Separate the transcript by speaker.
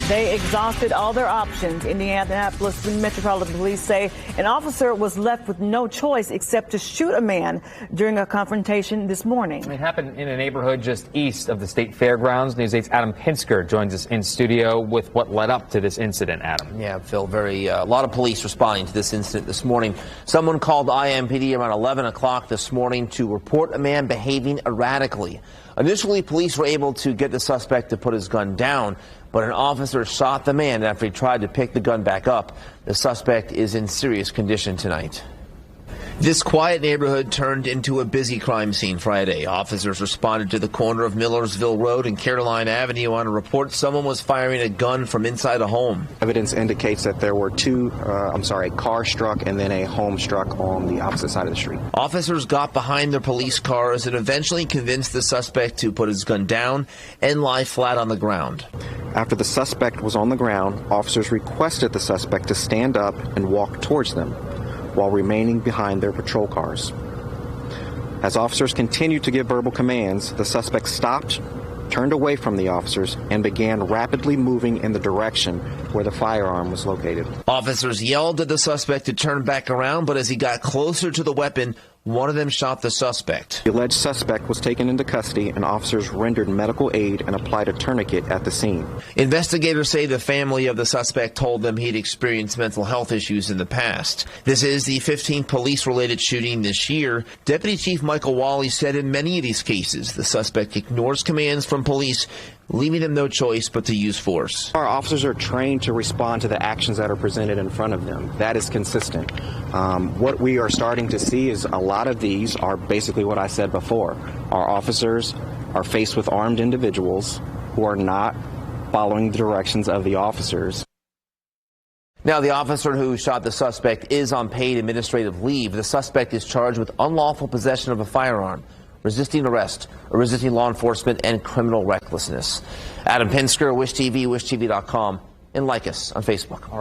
Speaker 1: They exhausted all their options. Indianapolis Metropolitan Police say an officer was left with no choice except to shoot a man during a confrontation this morning.
Speaker 2: It happened in a neighborhood just east of the state fairgrounds. News 8's Adam Pinsker joins us in studio with what led up to this incident. Adam.
Speaker 3: Yeah, Phil, a lot of police responding to this incident this morning. Someone called IMPD around 11 o'clock this morning to report a man behaving erratically. Initially, police were able to get the suspect to put his gun down, but an officer shot the man after he tried to pick the gun back up. The suspect is in serious condition tonight. This quiet neighborhood turned into a busy crime scene Friday. Officers responded to the corner of Millersville Road and Caroline Avenue on a report someone was firing a gun from inside a home.
Speaker 4: Evidence indicates that there were a car struck and then a home struck on the opposite side of the street.
Speaker 3: Officers got behind their police cars and eventually convinced the suspect to put his gun down and lie flat on the ground.
Speaker 4: After the suspect was on the ground, officers requested the suspect to stand up and walk towards them, while remaining behind their patrol cars. As officers continued to give verbal commands, the suspect stopped, turned away from the officers, and began rapidly moving in the direction where the firearm was located.
Speaker 3: Officers yelled at the suspect to turn back around, but as he got closer to the weapon, one of them shot the suspect.
Speaker 4: The alleged suspect was taken into custody, and officers rendered medical aid and applied a tourniquet at the scene.
Speaker 3: Investigators say the family of the suspect told them he'd experienced mental health issues in the past. This is the 15th police-related shooting this year. Deputy Chief Michael Wally said in many of these cases, the suspect ignores commands from police, leaving them no choice but to use force.
Speaker 4: Our officers are trained to respond to the actions that are presented in front of them. That is consistent. What we are starting to see is a lot of these are basically what I said before. Our officers are faced with armed individuals who are not following the directions of the officers.
Speaker 3: Now, the officer who shot the suspect is on paid administrative leave. The suspect is charged with unlawful possession of a firearm, resisting arrest, or resisting law enforcement, and criminal recklessness. Adam Pinsker, Wish TV, wishtv.com, and like us on Facebook. All right.